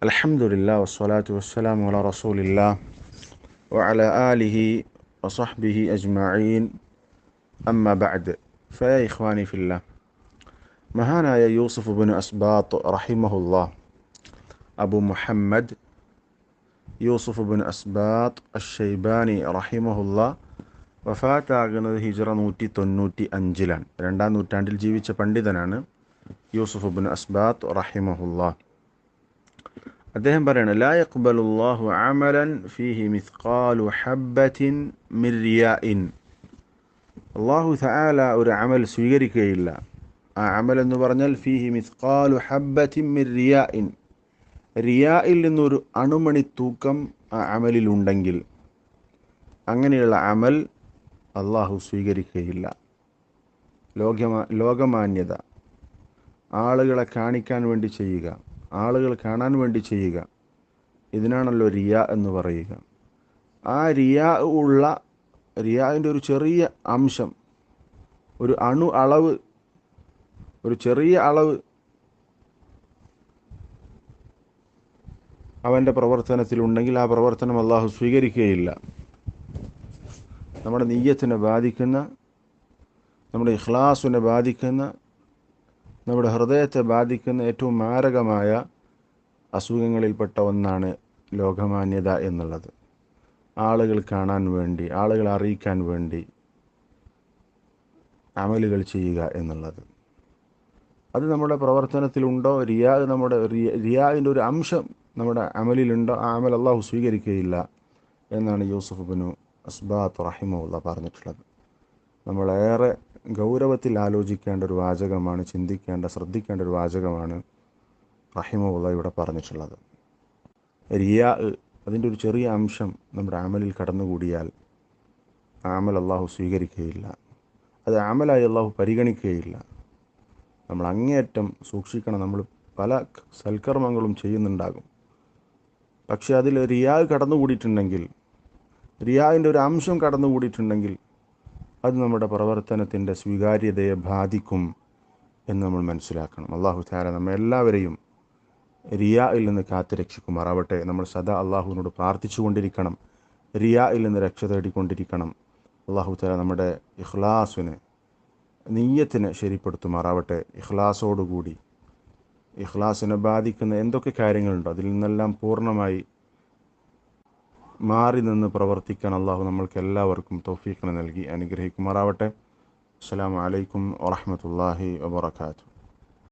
അൽഹംദുലില്ലാ വസ്സലാത്തു വസ്സലാമു അലാ റസൂലില്ലാ വഅലാ ആലിഹി വസഹ്ബിഹി അജ്മഈൻ അമ്മാ ബഅദ്. ഫയാ ഇഖ്വാനി ഫില്ലാ, മഹാനായ യൂസുഫ് ഇബ്നു അസ്ബാത്ത് റഹിമഹുല്ലാ, അബു മുഹമ്മദ് യൂസുഫ് ഇബ്നു അസ്ബാത്ത് അശ്ശൈബാനി റഹിമഹുല്ലാ വഫാത്താകുന്നത് ഹിജ്റ 195-ലാണ്. 2-ാം നൂറ്റാണ്ടിൽ ജീവിച്ച പണ്ഡിതനാണ് യൂസുഫ് ഇബ്നു അസ്ബാത്ത് റഹിമഹുല്ലാ. അദ്ദേഹം പറയണം, ലാ യഖ്ബലുല്ലാഹു അമലൻ ഫീഹി മിസ്ഖാലു ഹബ്ബത്തിൻ മിൻ റിയാഇൻ. അല്ലാഹു തആല ഒരു അമൽ സ്വീകരിക്കുകയില്ല. ആ അമൽ എന്ന് പറഞ്ഞാൽ ഫീഹി മിസ്ഖാലു ഹബ്ബത്തിൻ മിൻ റിയാഇൻ, റിയായിൽ നിന്നൊരു അണുമണി തൂക്കം ആ അമലിലുണ്ടെങ്കിൽ അങ്ങനെയുള്ള അമൽ അള്ളാഹു സ്വീകരിക്കുകയില്ല. ലോകമാന്യത, ആളുകളെ കാണിക്കാൻ വേണ്ടി ചെയ്യുക, ആളുകൾ കാണാൻ വേണ്ടി ചെയ്യുക, ഇതിനാണല്ലോ റിയാ എന്ന് പറയുക. ആ റിയാവിൻ്റെ ഒരു ചെറിയ അംശം, ഒരു അളവ്, ഒരു ചെറിയ അളവ് അവൻ്റെ പ്രവർത്തനത്തിലുണ്ടെങ്കിൽ ആ പ്രവർത്തനം അള്ളാഹു സ്വീകരിക്കുകയില്ല. നമ്മുടെ നിയ്യത്തിനെ ബാധിക്കുന്ന, നമ്മുടെ ഇഖ്ലാസിനെ ബാധിക്കുന്ന, നമ്മുടെ ഹൃദയത്തെ ബാധിക്കുന്ന ഏറ്റവും മാരകമായ അസുഖങ്ങളിൽപ്പെട്ട ഒന്നാണ് ലോകമാന്യത എന്നുള്ളത്. ആളുകൾ കാണാൻ വേണ്ടി, ആളുകൾ അറിയിക്കാൻ വേണ്ടി അമലുകൾ ചെയ്യുക എന്നുള്ളത്. അത് നമ്മുടെ പ്രവർത്തനത്തിലുണ്ടോ, റിയാവിൻ്റെ ഒരു അംശം നമ്മുടെ അമലിലുണ്ടോ, ആ അമൽ അള്ളാഹു സ്വീകരിക്കുകയില്ല എന്നാണ് യൂസുഫ് ഇബ്നു അസ്ബാത്ത് റഹിമഹുല്ലാ പറഞ്ഞിട്ടുള്ളത്. നമ്മളേറെ ഗൗരവത്തിൽ ആലോചിക്കേണ്ട ഒരു വാചകമാണ്, ശ്രദ്ധിക്കേണ്ട ഒരു വാചകമാണ് റഹിമഹുല്ലാ ഇവിടെ പറഞ്ഞിട്ടുള്ളത്. റിയാ, അതിൻ്റെ ഒരു ചെറിയ അംശം നമ്മുടെ അമലിൽ കടന്നുകൂടിയാൽ ആ അമൽ അള്ളാഹു സ്വീകരിക്കുകയില്ല, അത് അമലായി അള്ളാഹു പരിഗണിക്കുകയില്ല. നമ്മൾ അങ്ങേയറ്റം സൂക്ഷിക്കണം. നമ്മൾ പല സൽക്കർമ്മങ്ങളും ചെയ്യുന്നുണ്ടാകും, പക്ഷെ അതിൽ റിയാ കടന്നുകൂടിയിട്ടുണ്ടെങ്കിൽ, റിയാവിൻ്റെ ഒരു അംശം കടന്നുകൂടിയിട്ടുണ്ടെങ്കിൽ അത് നമ്മുടെ പ്രവർത്തനത്തിൻ്റെ സ്വീകാര്യതയെ ബാധിക്കും എന്ന് നമ്മൾ മനസ്സിലാക്കണം. അള്ളാഹു തആല നമ്മെ എല്ലാവരെയും റിയായിൽ നിന്ന് കാത്തുരക്ഷിക്കുമാറാവട്ടെ. നമ്മൾ സദാ അള്ളാഹുവിനോട് പ്രാർത്ഥിച്ചു കൊണ്ടിരിക്കണം, റിയായിൽ നിന്ന് രക്ഷ തേടിക്കൊണ്ടിരിക്കണം. അള്ളാഹു തആല നമ്മുടെ ഇഖ്ലാസിനെ, നിയ്യത്തിനെ ശരിപ്പെടുത്തുമാറാവട്ടെ. ഇഖ്ലാസോടുകൂടി, ഇഖ്ലാസിനെ ബാധിക്കുന്ന എന്തൊക്കെ കാര്യങ്ങളുണ്ടോ അതിൽ നിന്നെല്ലാം പൂർണ്ണമായി മാറി നിന്ന് പ്രവർത്തിക്കാൻ അള്ളാഹു നമ്മൾക്ക് എല്ലാവർക്കും തൗഫീഖിനെ നൽകി അനുഗ്രഹിക്കുമാറാവട്ടെ. അസ്സലാമു അലൈക്കും വറഹ്മത്തുള്ളാഹി വബറകാതുഹു.